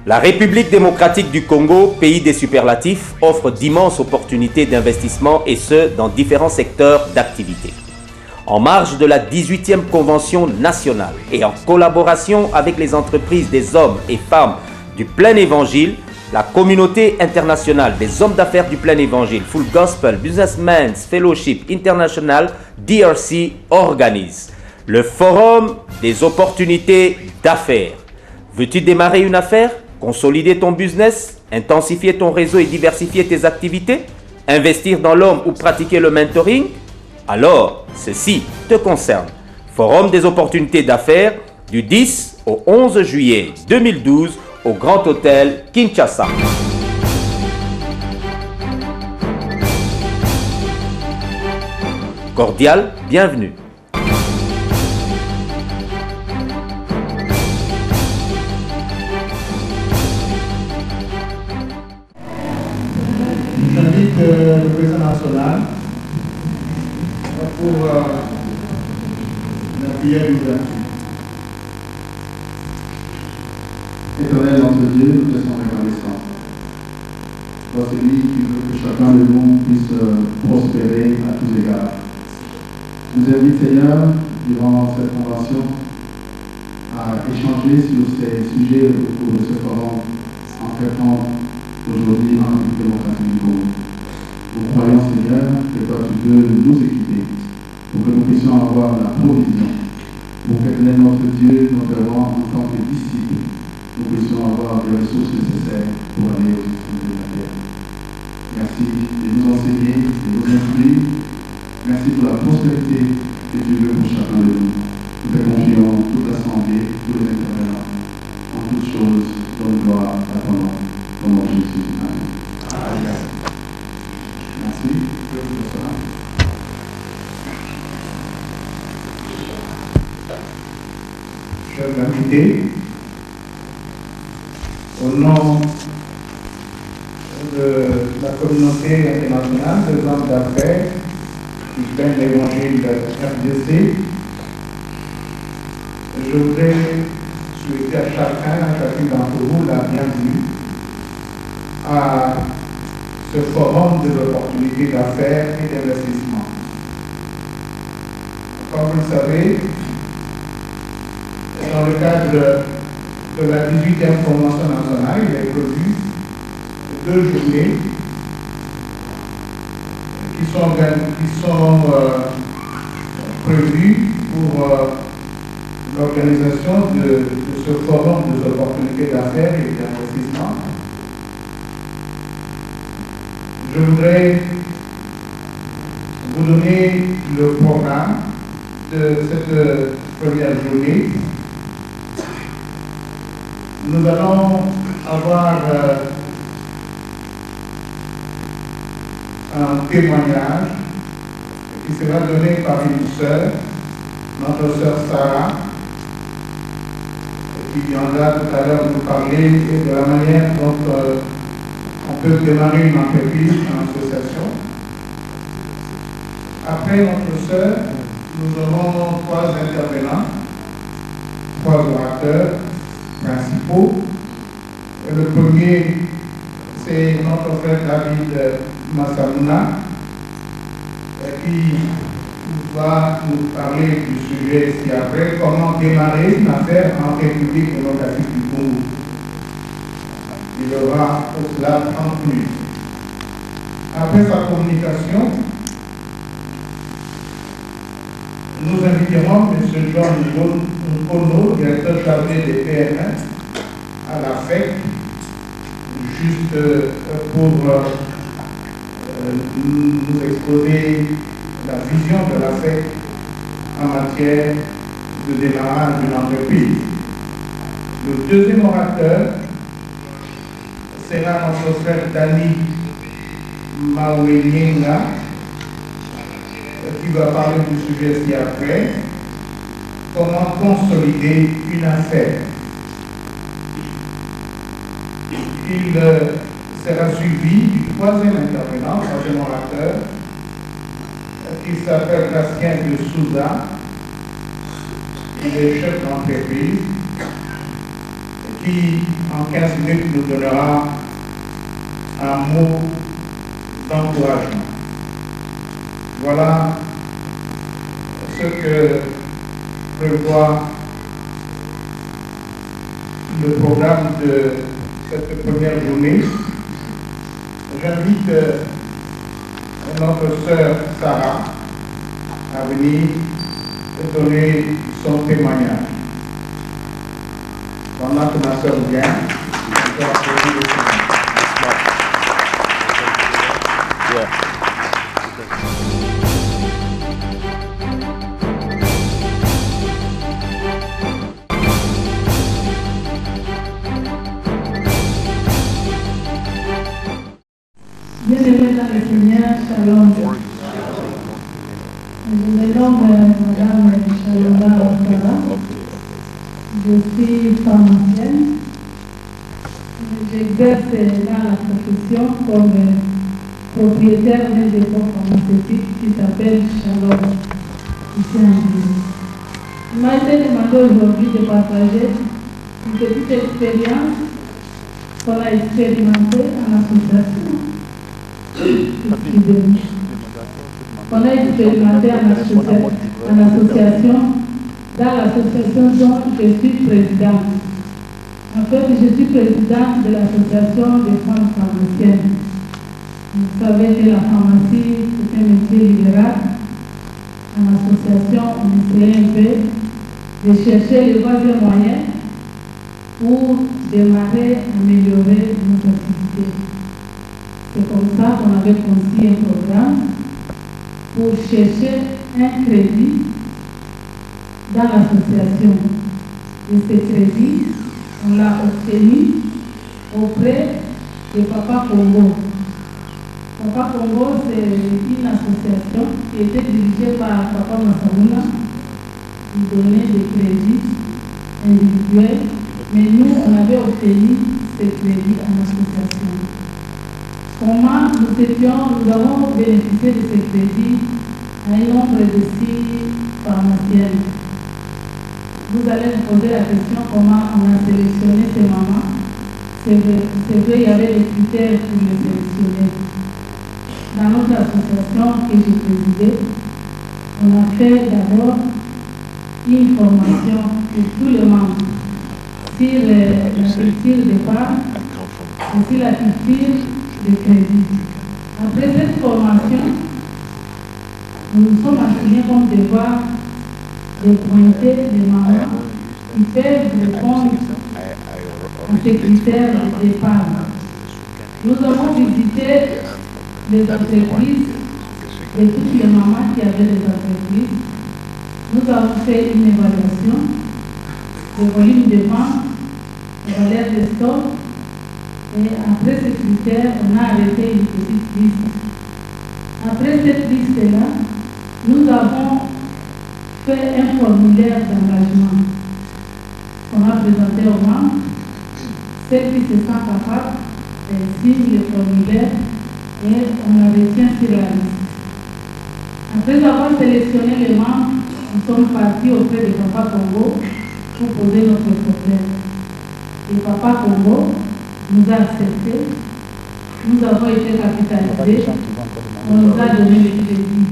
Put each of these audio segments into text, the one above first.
La République démocratique du Congo, pays des superlatifs, offre d'immenses opportunités d'investissement et ce, dans différents secteurs d'activité. En marge de la 18e Convention nationale et en collaboration avec les entreprises des hommes et femmes du plein évangile, la communauté internationale des hommes d'affaires du plein évangile, Full Gospel Businessmen's Fellowship International, DRC, organise le Forum des opportunités d'affaires. Veux-tu démarrer une affaire, consolider ton business, intensifier ton réseau et diversifier tes activités, investir dans l'homme ou pratiquer le mentoring? Alors, ceci te concerne. Forum des opportunités d'affaires du 10 au 11 juillet 2012 au Grand Hôtel Kinshasa. Cordial, bienvenue. J'invite le président national pour la prière d'ouverture. Éternel notre Dieu, nous te sommes reconnaissants. Toi, celui qui veut que chacun de nous puisse prospérer à tous égards. Nous invite, Seigneur, durant cette convention, à échanger sur ces sujets au cours de ce forum en traitant aujourd'hui en République démocratique du Congo. Nous croyons, Seigneur, que toi tu veux nous équiper pour que nous puissions avoir la provision, pour qu'éternel notre Dieu, notamment en tant que disciples, nous puissions avoir les ressources nécessaires pour aller aux extrémités de la terre. Merci de nous enseigner, de nous instruire. Merci pour la prospérité que tu veux pour chacun de nous. Nous te confions toute l'assemblée, tous les intervenants, en toutes choses, donne gloire à ton nom. Au nom de Jésus. Amen. Amen. Merci. Chers invités, au nom de la communauté internationale des hommes d'affaires qui prennent l'évangile RDC, je voudrais souhaiter à chacune d'entre vous la bienvenue à ce forum de l'opportunité d'affaires et d'investissement. Comme vous le savez, dans le cadre de la 18e Convention nationale, il est prévu 2 journées qui sont prévues pour l'organisation de ce forum des opportunités d'affaires et d'investissement. Je voudrais vous donner le programme de cette première journée. Nous allons avoir un témoignage qui sera donné par une sœur, notre sœur Sarah, qui viendra tout à l'heure nous parler de la manière dont on peut démarrer une entreprise, une association. Après notre sœur, nous aurons 3 intervenants, 3 orateurs principaux. Le premier, c'est notre frère David Massamouna, qui va nous parler du sujet ci-après, comment démarrer une affaire en République démocratique du Congo. Il y aura pour cela 30 minutes. Après sa communication, nous inviterons M. John Nkono, directeur chargé des PME, à la FEC, juste pour nous exposer la vision de la FEC en matière de démarrage d'une entreprise. Le deuxième orateur sera notre frère Dani Maouenyenga, qui va parler du sujet ci-après, comment consolider une affaire. Il sera suivi du 3e intervenant, 3e orateur, qui s'appelle Bastien de Souza. Il est chef d'entreprise, qui, en 15 minutes, nous donnera un mot d'encouragement. Voilà ce que prévoit le programme de cette première journée. J'invite notre sœur Sarah à venir donner son témoignage. Pendant que ma sœur vient, je vais appeler le Seigneur. Bien-aimés dans le Seigneur, shalom. Je me nomme Madame Shalomba Ouattara. Je suis pharmacienne. J'exerce dans la profession comme propriétaire d'un dépôt pharmaceutique qui s'appelle Shalom, ici en ville. Il m'a été demandé aujourd'hui de partager une petite expérience qu'on a expérimentée en association. On a expérimenté en association, dans l'association dont je suis présidente. En fait, je suis présidente de l'association des femmes pharmaciennes. Vous savez que la pharmacie, c'est un métier libéral. En association, on essayait un peu de chercher les voies et moyens pour démarrer, améliorer notre activité. C'est comme ça qu'on avait conçu un programme pour chercher un crédit dans l'association. Et ce crédit, on l'a obtenu auprès de Papa Congo. Papa Congo, c'est une association qui était dirigée par Papa Massamouna. Il donnait des crédits individuels, mais nous, on avait obtenu ces crédits en association. Comment nous avons bénéficié de ces crédits à un nombre de 6 pharmaciennes. Vous allez me poser la question comment on a sélectionné ces mamans. C'est vrai, il y avait des critères pour les sélectionner. Dans notre association que j'ai présidée, on a fait d'abord une formation pour tous les membres sur la culture d'épargne et sur la culture de crédit. Après cette formation, nous nous sommes assignés comme devoir de pointer les mamans qui peuvent répondre à ces critères d'épargne. Nous avons visité les entreprises de toutes les mamans qui avaient des entreprises. Nous avons fait une évaluation des volumes de vente, des valeurs de stock. Et après ces critères, on a arrêté une petite liste. Après cette liste-là, nous avons fait un formulaire d'engagement qu'on a présenté aux membres. Celles qui se sentent capables signent le formulaire et on la retient sur la liste. Après avoir sélectionné les membres, nous sommes partis auprès de Papa Congo pour poser notre problème. Et Papa Congo nous a acceptés, nous avons été capitalisés, on nous a donné le crédit.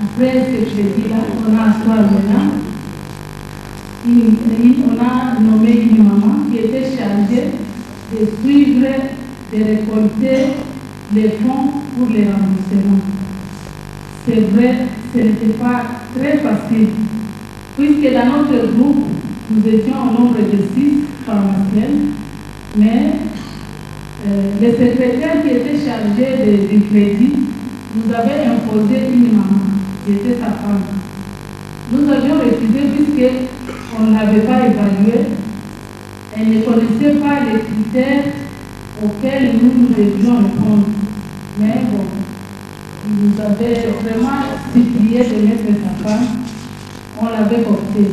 Après ce crédit-là, on a assis maintenant, on a nommé une maman qui était chargée de suivre, de récolter les fonds pour les remboursements. C'est vrai, ce n'était pas très facile, puisque dans notre groupe, nous étions au nombre de 6 pharmaciennes, mais le secrétaire qui était chargé du crédit nous avait imposé une maman, qui était sa femme. Nous avions refusé puisqu'on ne l'avait pas évaluée. Elle ne connaissait pas les critères auxquels nous devions répondre. Mais bon, il nous avait vraiment supplié de mettre sa femme. On l'avait opté.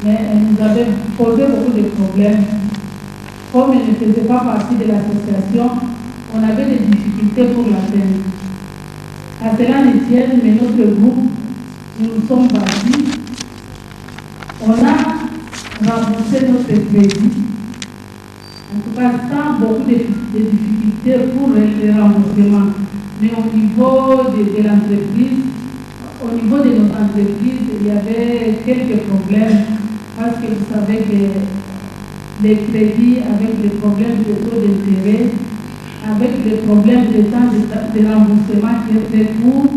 Mais elle nous avait posé beaucoup de problèmes. Comme elle ne faisait pas partie de l'association, on avait des difficultés pour l'atteindre. À cela ne tienne, mais notre groupe, nous nous sommes battus. On a remboursé notre crédit En tout cas, sans beaucoup de difficultés pour les remboursements. Mais au niveau de l'entreprise, au niveau de nos entreprises, il y avait quelques problèmes parce que vous savez que les crédits, avec les problèmes de taux d'intérêt, avec les problèmes de temps de remboursement qui est très court,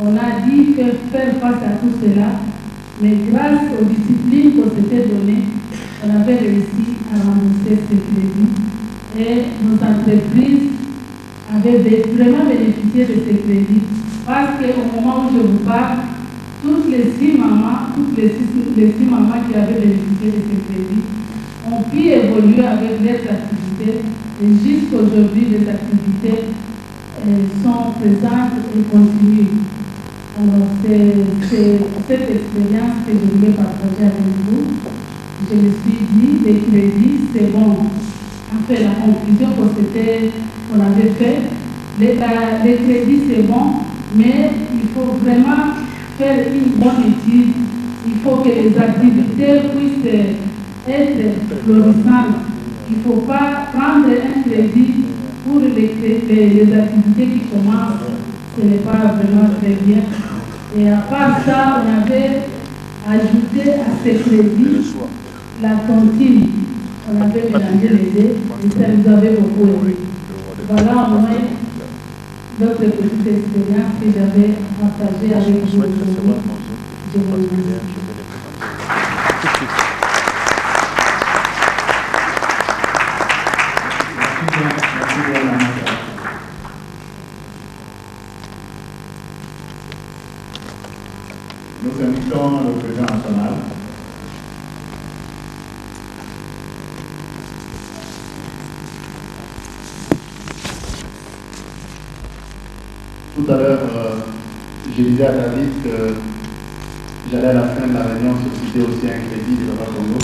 on a dit que faire face à tout cela, mais grâce aux disciplines qu'on s'était données, on avait réussi à rembourser ces crédits et nos entreprises avaient vraiment bénéficié de ces crédits parce qu'au moment où je vous parle, toutes les six mamans qui avaient bénéficié de ces crédits ont pu évoluer avec leurs activités et jusqu'aujourd'hui les activités sont présentes et continuent. Alors c'est cette expérience que je voulais partager avec vous. Je me suis dit, les crédits, c'est bon. En fait, la conclusion qu'on avait faite, les crédits, c'est bon, mais il faut vraiment faire une bonne étude. Il faut que les activités puissent être florissantes. Il ne faut pas prendre un crédit pour les activités qui commencent. Ce n'est pas vraiment très bien. Et à part ça, on avait ajouté à ces crédits la tontine. On avait mélangé les deux et ça nous avait beaucoup aidé. Voilà au moins notre petite expérience que j'avais partagée avec vous aujourd'hui. Je vous remercie. Nous invitons le président national. Tout à l'heure, je disais à David que j'allais à la fin de la réunion solliciter aussi un crédit de Papa Congo.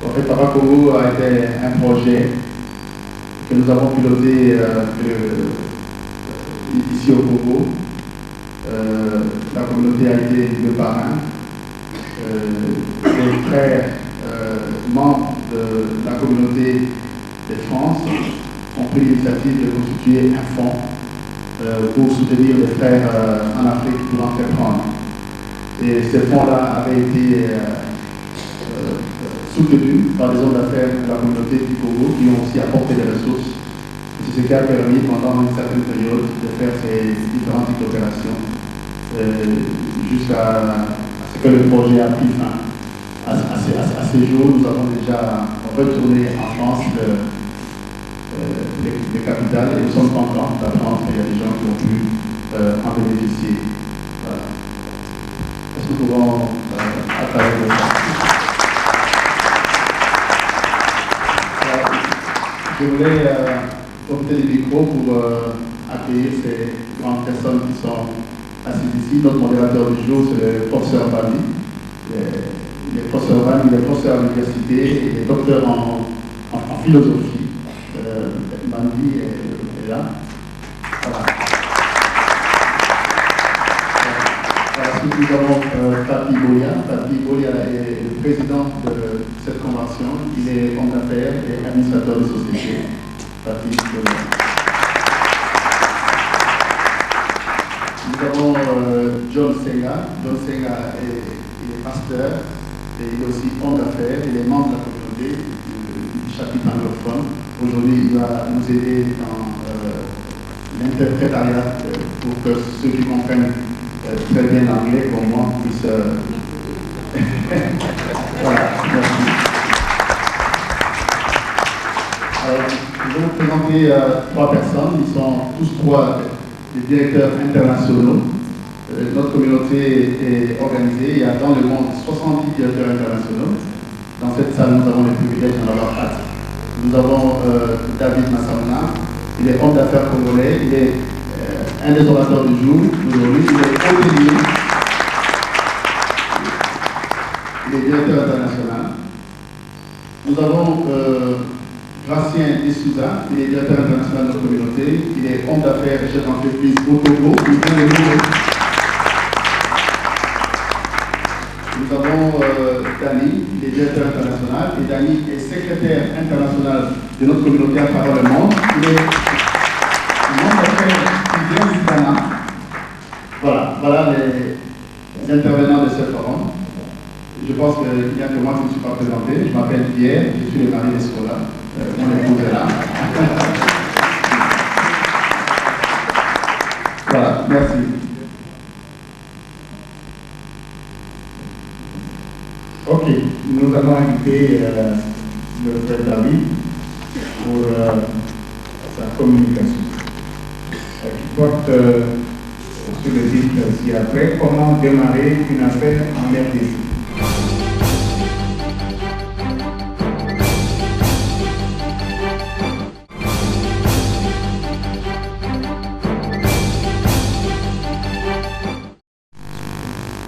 En fait, Papa Congo a été un projet que nous avons piloté ici au Congo. La communauté a été le parrain. Les frères membres de la communauté de France ont pris l'initiative de constituer un fonds pour soutenir les frères en Afrique pour entreprendre. Et ce fonds-là avait été soutenu par des hommes d'affaires de la communauté du Congo qui ont aussi apporté des ressources. C'est ce qui a permis pendant une certaine période de faire ces différents types d'opérations jusqu'à ce que le projet a pris fin. À ce jour, nous avons déjà retourné en France les capitales et nous sommes contents d'apprendre qu'il y a des gens qui ont pu en bénéficier. Voilà. Est-ce que nous pouvons attraper ça? Je voulais profiter du micro pour accueillir ces grandes personnes qui sont assises ici. Notre modérateur du jour, c'est le professeur Bali. Il est professeur Bali, il est professeur à l'université, il est docteur en philosophie. Bandi est là. Voilà. Ensuite, nous avons Papi Bolia. Papi Bolia est le président de cette convention. Il est homme d'affaires et administrateur de société. Papi Bolia. Nous avons John Senga. John Senga est pasteur et il est aussi homme d'affaires. Il est membre de la communauté du chapitre anglophone. Aujourd'hui, il va nous aider dans l'interprétariat pour que ceux qui comprennent très bien l'anglais comme moi puissent... Voilà, merci. Alors, je vais vous présenter trois personnes. Ils sont tous trois des directeurs internationaux. Notre communauté est organisée. Il y a dans le monde 70 directeurs internationaux. Dans cette salle, nous avons le privilège d'en avoir 4. Nous avons David Massamna, il est homme d'affaires congolais, il est un des orateurs du jour, aujourd'hui, il est hôtelier, il est directeur international. Nous avons Gracien Dessouza, il est directeur international de notre communauté, il est homme d'affaires et chef d'entreprise au Togo, il vient de nous. Nous avons Dani, il est directeur international, et Dani est secrétaire international de notre communauté à travers le monde. Il est membre qui vient du Ghana. Voilà les intervenants de ce forum. Je pense qu'il n'y a que moi qui ne suis pas présenté. Je m'appelle Pierre, je suis le mari d'Escola. Mon épouse est là. Voilà, merci. Ok, nous allons inviter le frère David pour sa communication. Qui porte sur le titre ci-après, comment démarrer une affaire en RDC.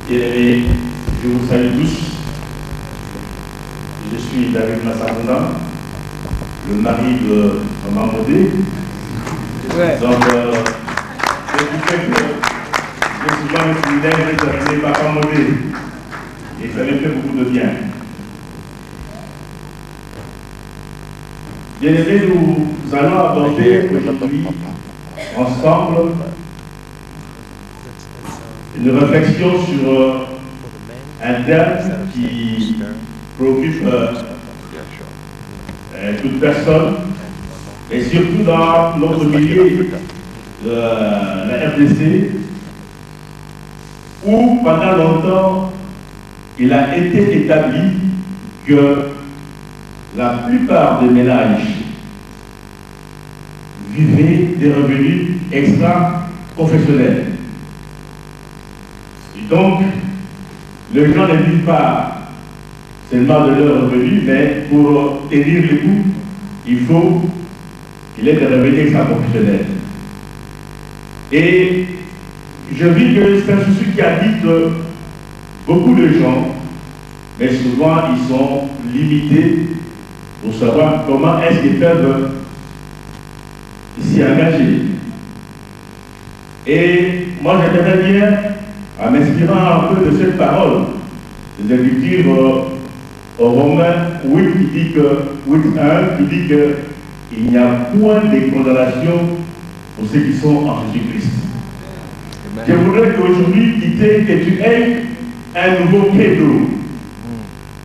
Bien-aimés, je vous salue tous. Je suis David Massaruna, le mari de Maman Modé. Donc, ce qui fait que j'ai souvent le privilège de s'appeler Papa Modé. Et ça me fait beaucoup de bien. Bien-aimés, nous allons aborder aujourd'hui ensemble une réflexion sur un thème qui préoccupe toute personne, et surtout dans notre milieu de la RDC, où pendant longtemps il a été établi que la plupart des ménages vivaient des revenus extra-professionnels. Donc, les gens ne vivent pas seulement de leurs revenus, mais pour tenir le coup, il faut qu'il ait des revenus extra-professionnels. Et je vis que c'est un souci qui habite beaucoup de gens, mais souvent ils sont limités pour savoir comment est-ce qu'ils peuvent s'y engager. Et moi j'aimerais bien, en m'inspirant un peu de cette parole, des Écritures au Romains 8, qui dit que 8.1, qui dit qu'il n'y a point de condamnation pour ceux qui sont en Jésus-Christ. Je voudrais qu'aujourd'hui, que tu aies un nouveau credo.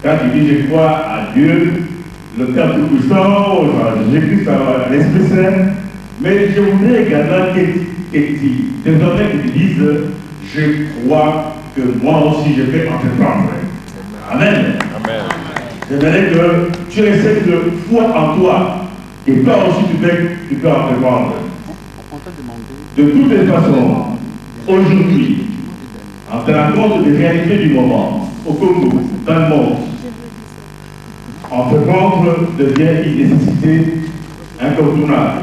Quand tu dis je crois à Dieu, le Père Tout-Puissant, Jésus-Christ, à l'Esprit Saint, mais je voudrais également que tu dises je crois que moi aussi je vais entreprendre. Amen. Amen. J'aimerais que tu aies cette foi en toi, que toi aussi tu peux entreprendre. De toutes les façons, aujourd'hui, en tenant compte des réalités du moment, au Congo, dans le monde, entreprendre devient une nécessité incontournable.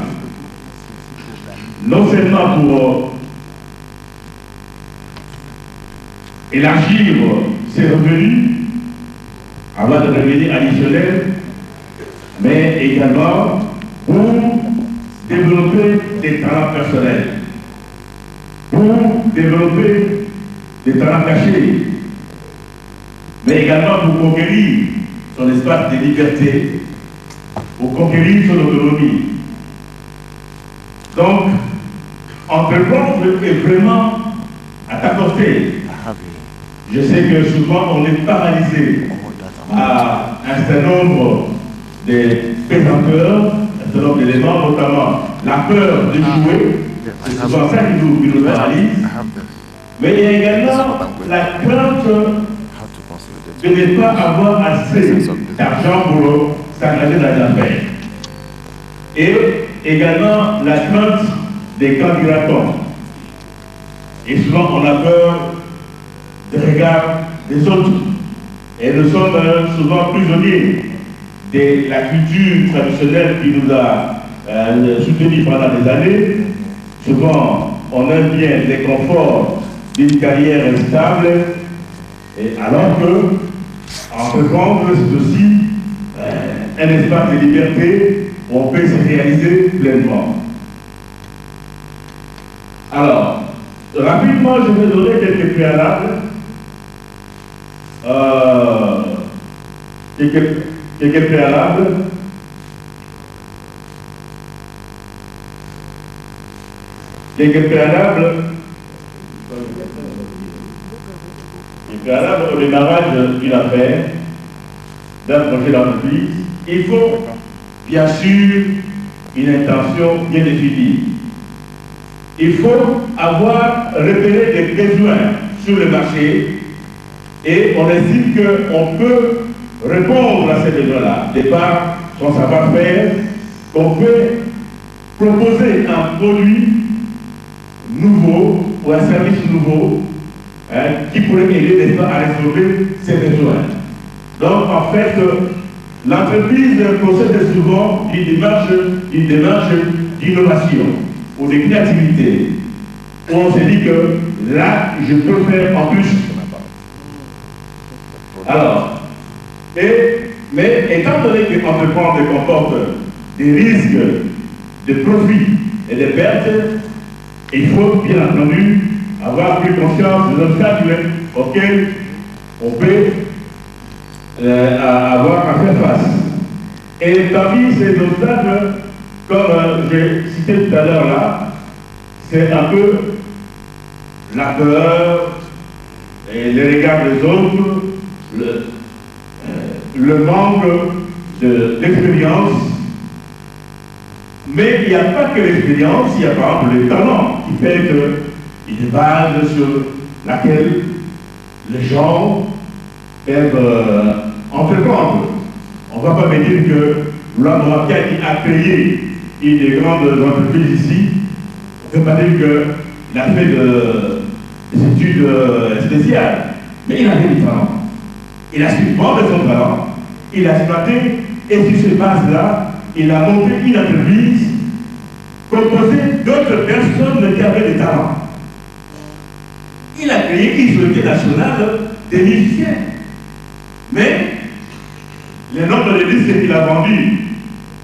Non seulement pour élargir ses revenus, avoir des revenus additionnels, mais également pour développer des talents personnels, pour développer des talents cachés, mais également pour conquérir son espace de liberté, pour conquérir son autonomie. Donc, entreprendre est vraiment à ta portée. Je sais que souvent on est paralysé à un certain nombre de pesanteurs, un certain nombre d'éléments, notamment la peur de jouer, c'est souvent ça qui nous paralyse. Mais il y a également la crainte de ne pas avoir assez d'argent pour s'engager dans les affaires. Et également la crainte des candidatons. Et souvent on a peur des regards des autres. Et nous sommes souvent prisonniers de la culture traditionnelle qui nous a soutenus pendant des années. Souvent, on aime bien les conforts d'une carrière stable, et alors que entreprendre, c'est aussi un espace de liberté où on peut se réaliser pleinement. Alors, rapidement, je vais donner quelques préalables quelques préalables. Quelques préalables au démarrage d'une affaire, d'un projet d'entreprise. Il faut bien sûr une intention bien définie. Il faut avoir repéré des besoins sur le marché et on estime qu'on peut répondre à ces besoins-là. De par son savoir-faire, qu'on peut proposer un produit nouveau ou un service nouveau qui pourrait aider à résoudre ces besoins. Donc en fait, l'entreprise procède souvent une démarche d'innovation ou de créativité, où on se dit que là, je peux faire en plus. Alors, mais étant donné que l'entreprendre comporte des risques de profit et de pertes, il faut bien entendu avoir plus conscience des obstacles auxquels on peut avoir à faire face. Et parmi ces obstacles, comme j'ai cité tout à l'heure là, c'est un peu la peur et les regards des autres, le manque d'expérience. Mais il n'y a pas que l'expérience, il y a par exemple le talent qui fait une base sur laquelle les gens peuvent entreprendre. On ne va pas me dire que l'homme qui a créé une des grandes entreprises ici, on ne peut pas dire qu'il a fait des études spéciales, mais il avait du talent. Il a su vendre son talent, il a exploité, et sur ces bases-là, il a monté une entreprise composée d'autres personnes qui avaient des talents. Il a créé une société nationale des musiciens. Mais le nombre de disques qu'il a vendus,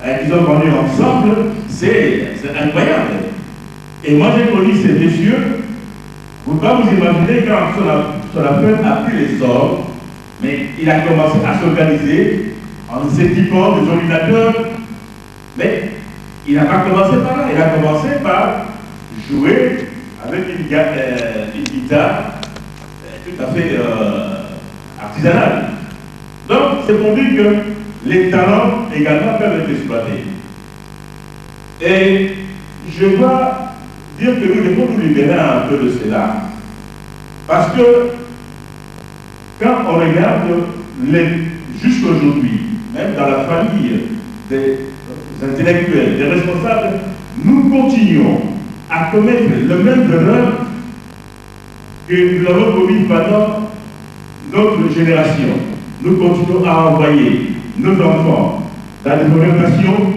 qu'ils ont vendus ensemble, c'est incroyable. Et moi j'ai connu ces messieurs, vous ne pouvez pas vous imaginer quand son affaire a pris l'essor, mais il a commencé à s'organiser en s'équipant des ordinateurs. Mais il n'a pas commencé par là, il a commencé par jouer avec une guitare tout à fait artisanale. Donc c'est pour dire que les talents également peuvent être exploités. Et je dois dire que nous devons nous libérer un peu de cela. Parce que quand on regarde jusqu'à aujourd'hui, même dans la famille des intellectuels, des responsables, nous continuons à commettre le même erreur que nous avons commis pendant notre génération. Nous continuons à envoyer nos enfants dans des orientations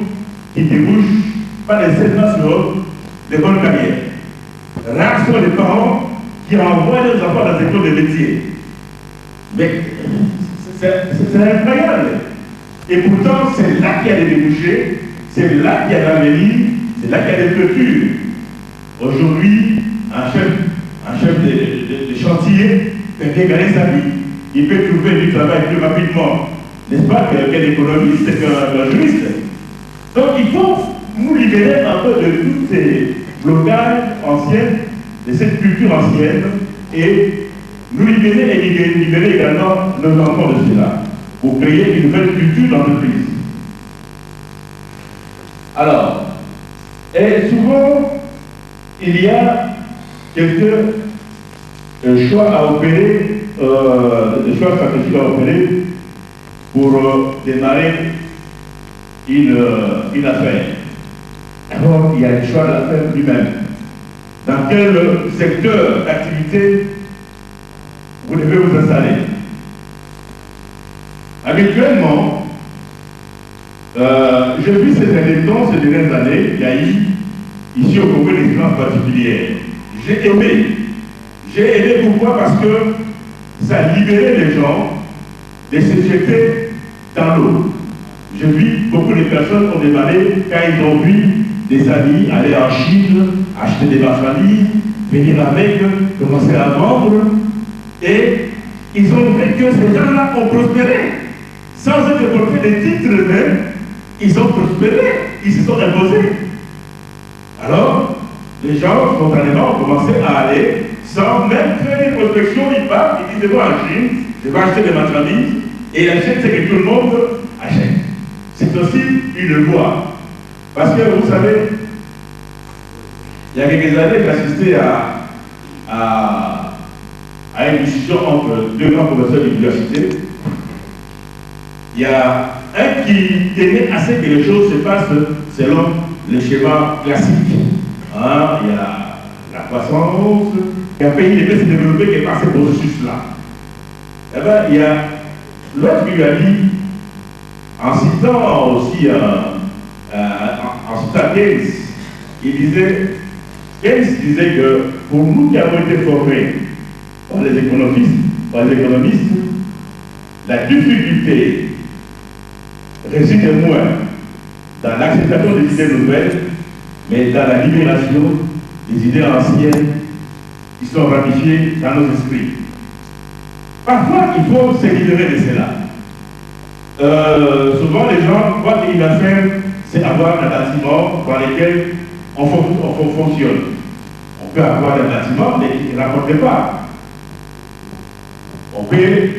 qui débouchent pas nécessairement sur des bonnes carrières. Rares sont les parents qui envoient leurs enfants dans des écoles de métier. Mais c'est incroyable. Et pourtant, c'est là qu'il y a des débouchés, c'est là qu'il y a de l'avenir, c'est là qu'il y a des clôtures. Aujourd'hui, un chef de chantier peut bien gagner sa vie. Il peut trouver du travail plus rapidement, n'est-ce pas, qu'un économiste, qu'un juriste. Donc il faut nous libérer un peu de tous ces blocages anciens, de cette culture ancienne, et nous libérer et libérer également nos enfants de cela, pour créer une nouvelle culture d'entreprise. Alors, et souvent, il y a quelques choix à opérer, des choix stratégiques à opérer pour démarrer une affaire. Alors, il y a le choix de l'affaire lui-même. Dans quel secteur d'activité vous devez vous installer? Habituellement, je vis ces derniers temps, ces dernières années, il y a eu ici au Congo une expérience particulière. J'ai aimé pourquoi? Parce que ça libérait les gens de se jeter dans l'eau. Je vis beaucoup de personnes ont démarré quand ils ont vu des amis aller en Chine, acheter des marchandises, venir avec, commencer à vendre, et ils ont vu que ces gens-là ont prospéré. Sans être portés des titres eux-mêmes, ils ont prospéré, ils se sont imposés. Alors, les gens, spontanément, ont commencé à aller, sans même faire une prospection, ils partent, ils disent, bon, en Chine, je vais acheter des marchandises, et ils achètent ce que tout le monde achète. C'est aussi une voie. Parce que, vous savez, il y a quelques années, j'ai assisté à une discussion entre deux grands professeurs d'université. Il y a un qui tenait à ce que les choses se passent selon le schéma classique. Hein, il y a la croissance, il y a un pays qui peut se développer qui est par ce processus-là. Eh bien, il y a l'autre qui lui a dit, en citant aussi en citant Keynes, Keynes disait que pour nous qui avons été formés par les économistes, la difficulté réside moins dans l'acceptation des idées nouvelles, mais dans la libération des idées anciennes qui sont ramifiées dans nos esprits. Parfois, il faut se libérer de cela. Souvent, les gens croient qu'une affaire, c'est avoir un bâtiment dans lequel on fonctionne. On peut avoir un bâtiment, mais il ne rapporte pas. On peut,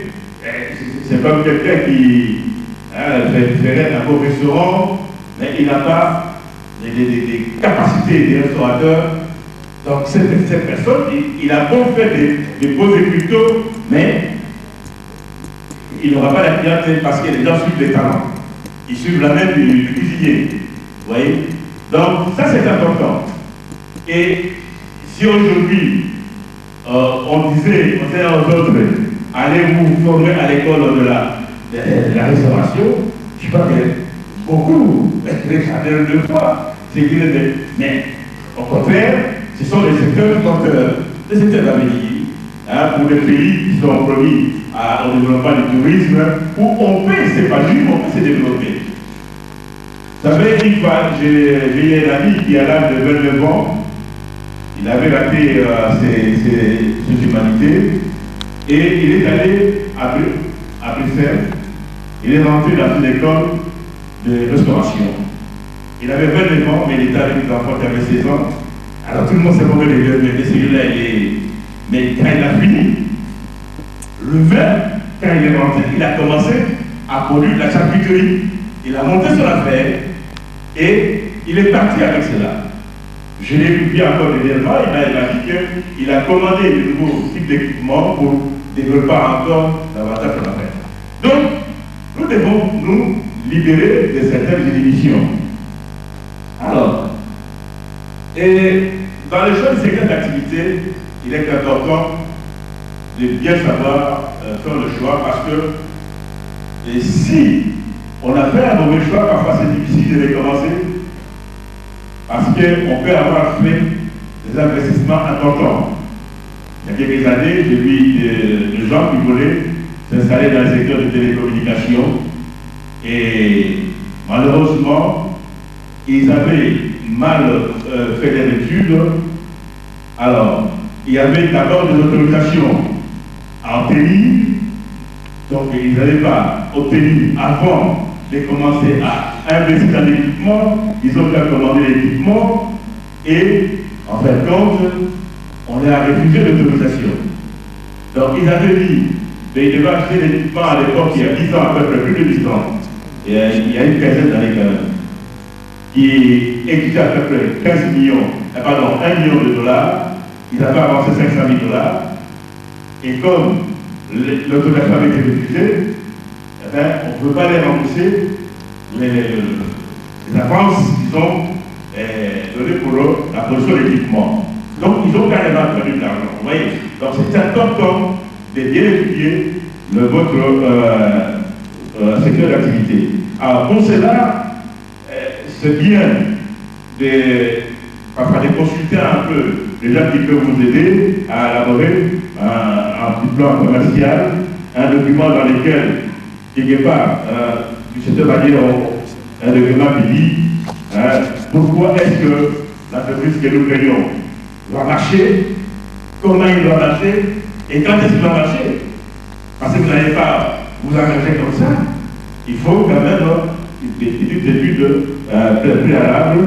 c'est comme quelqu'un qui ferait un beau restaurant, mais il n'a pas des capacités des restaurateurs. Donc cette personne, il a beau faire des beaux écriteaux, mais il n'aura pas la clientèle parce que les gens suivent les talents. Ils suivent la main du cuisinier. Vous voyez? Donc ça c'est important. Et si aujourd'hui on disait aux autres, allez vous former à l'école de la restauration, je crois que beaucoup regardent deux fois ce qu'il est. Mais au contraire, ce sont les secteurs porteurs, les secteurs d'avenir, hein, pour des pays qui sont promis au développement du tourisme, où on peut s'épanouir, on peut se développer. Vous savez, une fois, j'ai eu un ami qui, à l'âge de 29 ans, il avait raté ses humanités, et il est allé à Bruxelles. Il est rentré dans une école de restauration. Il avait 29 ans, mais il était avec des enfants qui avaient 16 ans. Alors tout le monde s'est moqué de lui, mais celui-là, mais quand il a fini, le vin, quand il est rentré, il a commencé à produire de la charcuterie. Il a monté son affaire et il est parti avec cela. Je l'ai vu encore dernièrement, il m'a dit qu'il a commandé de nouveaux types d'équipements pour développer encore davantage son affaire. Donc, nous devons nous libérer de certaines inhibitions. Alors, et dans les choix du secteur d'activité, il est important de bien savoir faire le choix parce que si on a fait un mauvais choix, parfois c'est difficile de recommencer parce qu'on peut avoir fait des investissements importants. Il y a quelques années, j'ai vu des gens qui voulaient s'installer dans le secteur de télécommunications et malheureusement, ils avaient mal fait des études. Alors, il y avait d'abord des autorisations à obtenir, donc ils n'avaient pas obtenu avant de commencer à investir dans l'équipement, ils ont fait commander l'équipement et en fin de compte, on leur a refusé l'autorisation. Donc ils avaient dit, mais ils devaient acheter l'équipement à l'époque, il y a 10 ans, à peu près plus de 10 ans, et il y a une quinzaine d'années quand même, qui exigeait à peu près 1 million de dollars, ils avaient avancé 500 000 dollars, et comme l'autorisation avait été refusée, eh bien, on ne peut pas les rembourser les avances qu'ils ont données pour la production d'équipement. Donc, ils ont carrément perdu de l'argent. Vous voyez? Donc, c'est important de bien étudier votre secteur d'activité. Alors, pour cela, c'est bien parfois de consulter un peu les gens qui peuvent vous aider à élaborer un petit plan commercial, un document dans lequel, quelque part, je sais pas dire un document qui dit pourquoi est-ce que l'entreprise que nous créons va marcher, comment il va marcher et quand est-ce qu'il va marcher. parce que vous n'allez pas vous engager comme ça, il faut quand même une petite étude préalable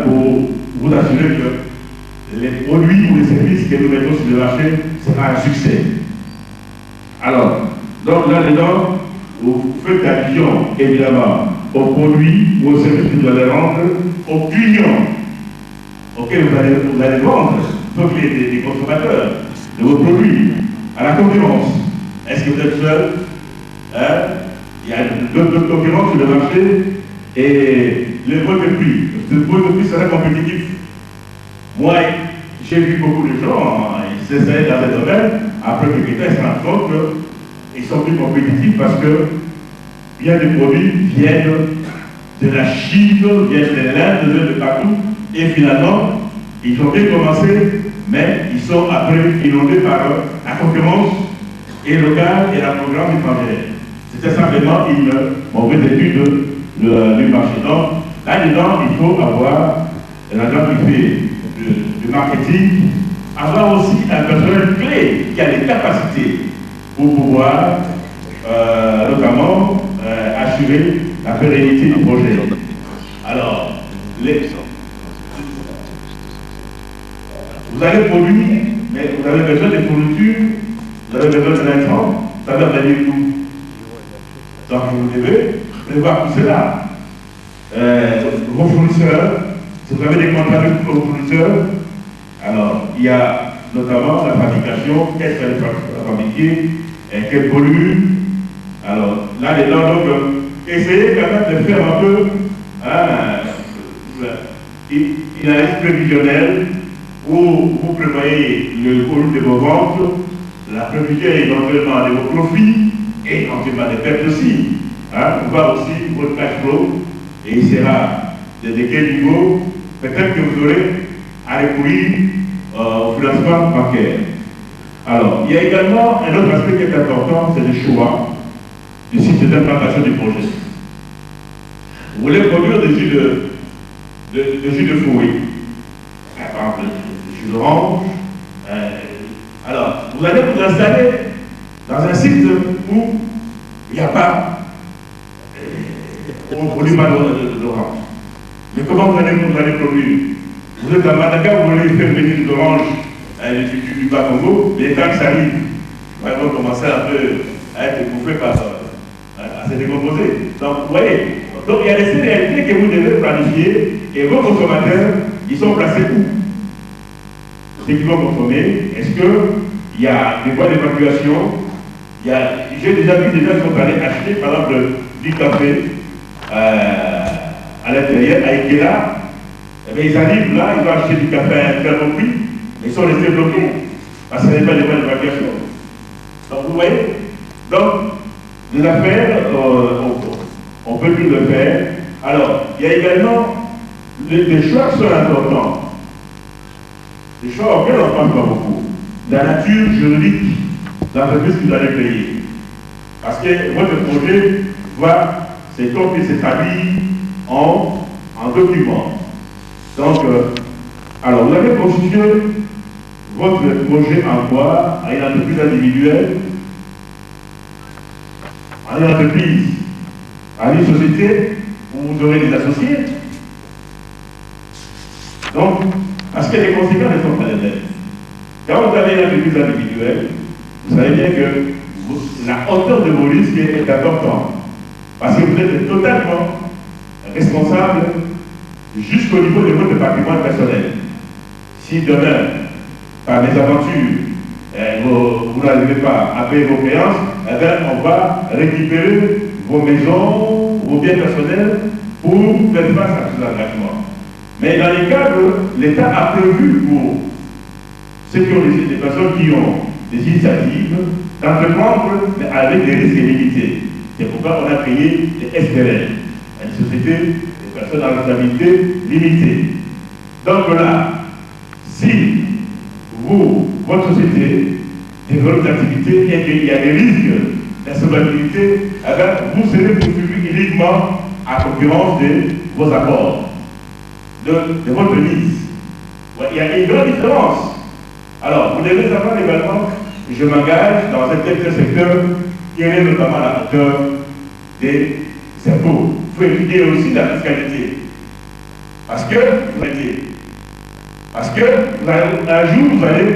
pour vous assurer que les produits ou les services que nous mettons sur le marché sera un succès. Alors, donc là-dedans, vous faites allusion évidemment aux produits ou aux services que vous allez rendre aux clients auxquels vous allez vendre, donc les consommateurs de vos produits, à la concurrence. Est-ce que vous êtes seul? Il y a d'autres concurrents sur le marché et le mode de prix. Le mode de prix sera compétitif. Moi, j'ai vu beaucoup de gens, ils s'essayent dans ce domaine, après quelques temps, ils se rendent compte qu'ils sont plus compétitifs parce que bien des produits viennent de la Chine, viennent de l'Inde, viennent de partout, et finalement, ils ont bien commencé, mais ils sont après inondés par la concurrence et locale et la concurrence étrangère. C'était simplement une mauvaise étude du marché. Donc, là-dedans, il faut avoir un agent qui fait du marketing, avoir aussi un personnel clé qui a les capacités pour pouvoir, notamment, assurer la pérennité du projet. Alors, vous allez produire, mais vous avez besoin de fournitures, vous avez besoin de l'intrant, ça va venir d'où? Donc vous devez prévoir tout cela. Vos fournisseurs, si vous avez des contrats avec vos fournisseurs, alors il y a notamment la fabrication, qu'est-ce qu'elle va fabriquer, quel volume. Alors là-dedans, donc, essayez quand même de faire un peu une analyse prévisionnelle où vous prévoyez le volume de vos ventes, la prévision éventuellement de vos profits et éventuellement des pertes aussi. Pour voir aussi votre cash flow et il sera de quel niveau peut-être que vous aurez à recourir au financement bancaire. Alors, il y a également un autre aspect qui est important, c'est le choix du site d'implantation du projet. Vous voulez produire des jus de fruits, par exemple, des jus d'orange. Alors, vous allez vous installer dans un site où il n'y a pas, on ne produit pas d'orange. Mais comment vous allez produire? Vous êtes à Madagascar, vous voulez faire venir de l'orange du Bas-Congo, mais quand ça arrive, ils vont commencer un peu à être bouffés à se décomposer. Donc, vous voyez, donc il y a des réalités que vous devez planifier et vos consommateurs, ils sont placés où? Ce qu'ils vont consommer, est-ce qu'il y a des voies d'évacuation? J'ai déjà vu des gens qui sont allés acheter, par exemple, du café à l'intérieur, à Ikea. Mais ils arrivent là, ils vont acheter du café à un très bon prix, mais ils sont restés bloqués, parce que ce n'est pas des voies d'évacuation. Donc vous voyez, donc les affaires, on peut plus le faire. Alors, il y a également des choix qui sont importants. Des choix auxquels on ne pense pas beaucoup. La nature juridique d'entreprise que vous allez payer. Parce que votre projet va s'établir en document. Donc, alors vous avez constitué votre projet en quoi? À une entreprise individuelle, à une entreprise, à une société où vous aurez des associés. Donc, parce que les conséquences ne sont pas les mêmes. Quand vous avez une entreprise individuelle, vous savez bien que la hauteur de vos risques est importante. Parce que vous êtes totalement responsable jusqu'au niveau de votre patrimoine personnel. Si demain, par des aventures, vous n'arrivez pas à payer vos créances, eh bien, on va récupérer vos maisons, vos biens personnels pour faire face à ces engagements. Mais dans les cas où l'État a prévu pour ceux qui ont des personnes qui ont des initiatives d'entreprendre, mais avec des risques limités. C'est pourquoi on a créé les SPRL, une société des personnes à responsabilité limitée. Donc là, si votre société développe l'activité et qu'il y a des risques d'insolvabilité, eh bien, vous serez poursuivi uniquement à concurrence de vos apports, de votre mise. Il y a une grande différence. Alors, vous devez savoir également je m'engage dans un tel secteur qui est notamment à la hauteur des impôts. Il faut étudier aussi la fiscalité. Parce que, un jour, vous allez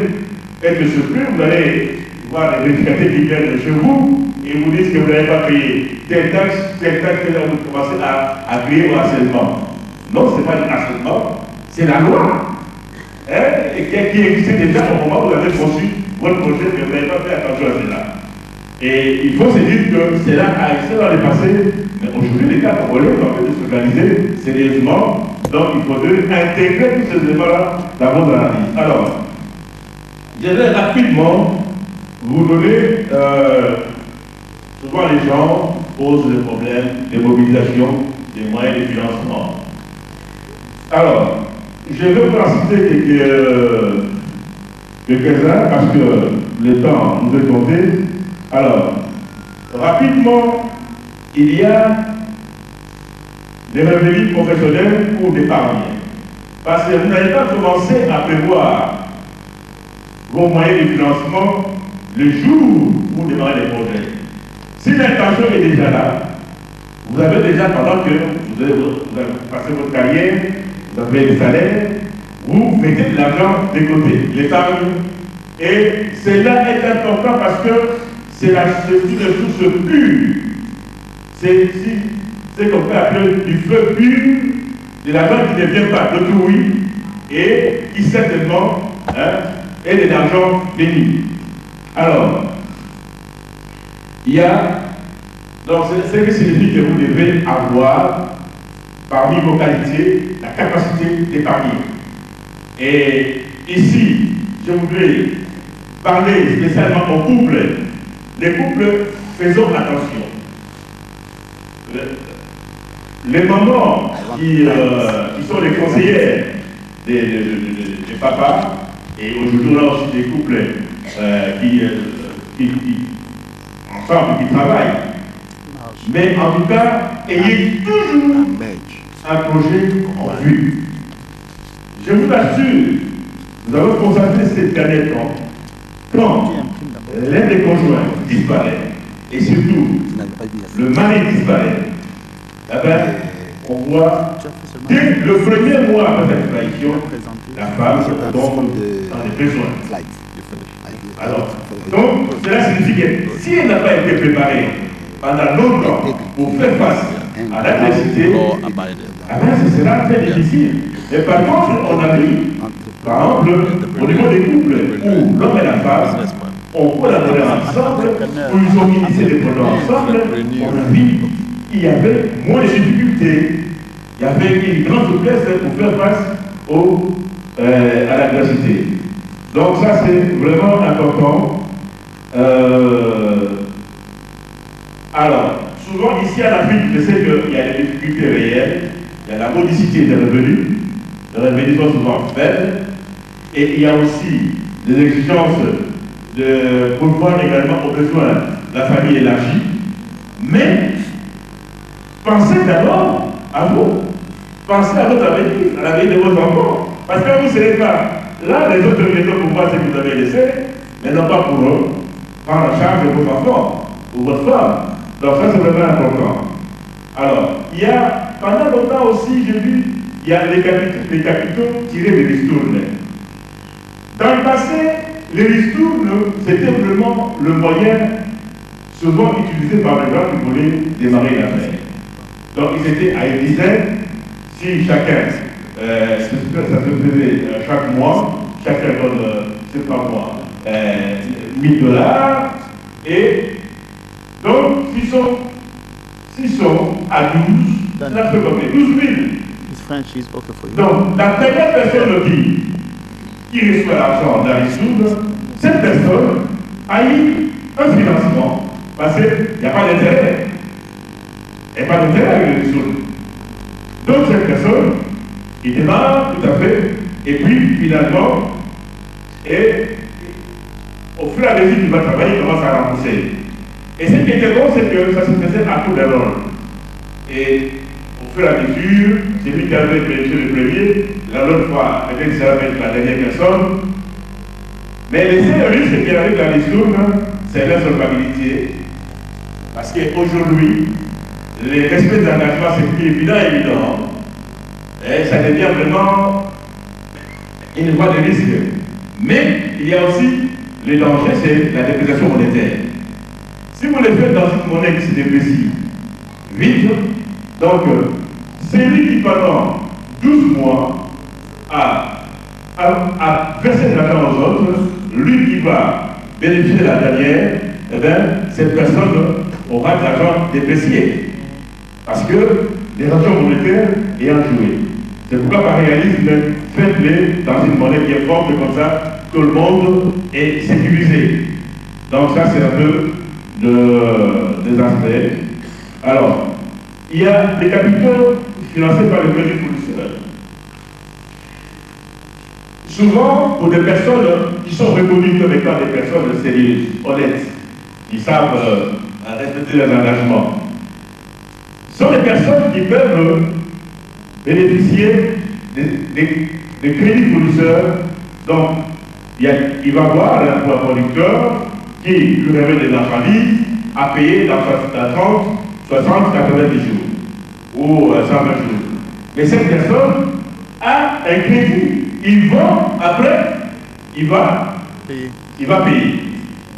être surpris, vous allez voir les vérificateurs qui viennent chez vous et vous disent que vous n'avez pas payé telle taxe, que là, vous commencez à créer au harcèlement. Non, ce n'est pas du harcèlement, c'est la loi. Et qui existait déjà au moment où vous avez conçu votre projet, mais vous n'avez pas fait attention à cela. Et il faut se dire que cela a existé dans le passé, mais aujourd'hui, l'État congolais est en train de s'organiser sérieusement. Donc, il faudrait intégrer tous ces éléments-là dans votre analyse. Alors, je vais rapidement vous donner, souvent les gens posent des problèmes de mobilisation des moyens de financement. Alors, je vais vous en citer quelques-uns parce que le temps nous est compté. Alors, rapidement, il y a des revenus professionnels ou d'épargne. Parce que vous n'avez pas commencé à prévoir vos moyens de financement le jour où vous démarrez les projets. Si l'intention est déjà là, vous avez déjà, pendant que vous avez passé votre carrière, vous avez des salaires, vous mettez de l'argent de côté, l'épargne. Et cela est important parce que c'est une source pure. C'est ce qu'on peut appeler du feu pur, de l'argent qui ne vient pas d'autrui et qui certainement est de l'argent béni. Alors, il y a, donc c'est ce qui signifie que vous devez avoir parmi vos qualités la capacité d'épargner. Et ici, je voudrais parler spécialement aux couples. Les couples, faisons attention. Les mamans qui sont les conseillères des papas, et aujourd'hui là aussi des couples qui ensemble, qui travaillent. Mais en tout cas, ayez toujours un projet en vue. Je vous assure, nous avons constaté ces derniers temps, quand l'un des conjoints disparaît, et surtout le mari disparaît, eh bien, on voit dès le premier mois après la disparition, la femme tombe dans les besoins. Alors, donc, cela signifie que si elle n'a pas été préparée pendant longtemps pour faire face à l'adversité, ce sera très difficile. Mais par contre, on a vu, par exemple, au niveau des couples où l'homme et la femme ont collaboré ensemble, où ils ont initié des projets ensemble, on a vu qu'il y avait moins de difficultés, il y avait une grande souplesse pour faire face à l'adversité. Donc ça c'est vraiment important. Alors, souvent ici à l'Afrique, je sais qu'il y a des difficultés réelles, il y a la modicité des revenus, les revenus sont souvent faibles, et il y a aussi des exigences de pourvoir également aux besoins de la famille élargie, mais pensez d'abord à vous, pensez à votre avenir, à l'avenir de vos enfants, parce que vous ne serez pas là, les autres méthodes pour voir ce que vous avez laissé, mais non pas pour eux, prendre en charge de vos enfants ou votre femme. Donc ça c'est vraiment important. Alors, il y a, pendant longtemps aussi, j'ai vu, il y a les capitaux tirés des ristournes. Dans le passé, les ristournes, c'était vraiment le moyen souvent utilisé par les gens qui voulaient démarrer l'affaire. Donc ils étaient à une dizaine, si chacun, ça se faisait chaque mois, chacun donne, c'est pas moi, $1000, et donc s'ils sont à 12, ça fait combien? 12 000. Donc la première personne qui reçoit l'argent dans les sous, cette personne a eu un financement, parce qu'il n'y a pas d'intérêt. Il n'y a pas d'intérêt avec les sous. Donc cette personne, il démarre tout à fait, et puis finalement, au fur et à mesure qu'il va travailler, il commence à rembourser. Et ce qui était bon, c'est que ça se faisait à coup d'erreur. Et au fur et à mesure, c'est lui qui avait été le premier, la l'autre fois, peut-être que ça va être la dernière personne. Mais les seuls risques qui arrivent dans les zones, c'est l'insolvabilité. Parce qu'aujourd'hui, le respect des engagements, c'est plus évident. Et ça devient vraiment une voie de risque. Mais il y a aussi le danger, c'est la dépréciation monétaire. Si vous le faites dans une monnaie qui se déprécie vite, donc celui qui pendant 12 mois a versé de l'argent aux autres, lui qui va bénéficier de la dernière, eh bien, cette personne aura de l'argent déprécié. Parce que les rançons monétaires ayant joué. C'est pourquoi par réalisme, faites-les dans une monnaie qui est forte, comme ça, tout le monde est sécurisé. Donc ça, c'est un peu des aspects. Alors, il y a des capitaux financés par le crédit fournisseur. Souvent, pour des personnes qui sont reconnues comme étant des personnes sérieuses, honnêtes, qui savent respecter leurs engagements, ce sont des personnes qui peuvent bénéficier des crédits fournisseurs. Donc, il va voir un producteur qui lui remet des marchandises à payer dans 30, 60, 90 jours ou 120 jours. Mais cette personne a un crédit. Il vend, après, il va payer.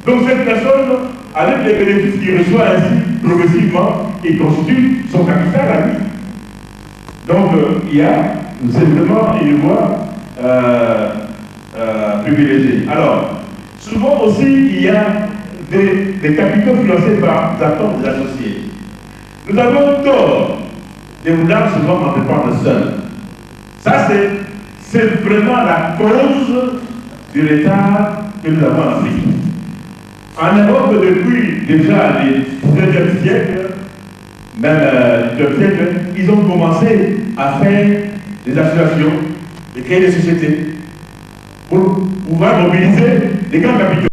Donc cette personne, avec les bénéfices qu'il reçoit ainsi, progressivement, il constitue son capital à lui. Donc c'est vraiment une voie privilégiée. Alors, souvent aussi, il y a des capitaux financés par des acteurs des associés. Nous avons tort de vouloir souvent en dépendre seuls. Ça, c'est vraiment la cause du retard que nous avons en Afrique. En Europe, depuis déjà les 19e siècle, même le 19e siècle, ils ont commencé à faire des associations, de créer des sociétés pour pouvoir mobiliser les grands capitaux.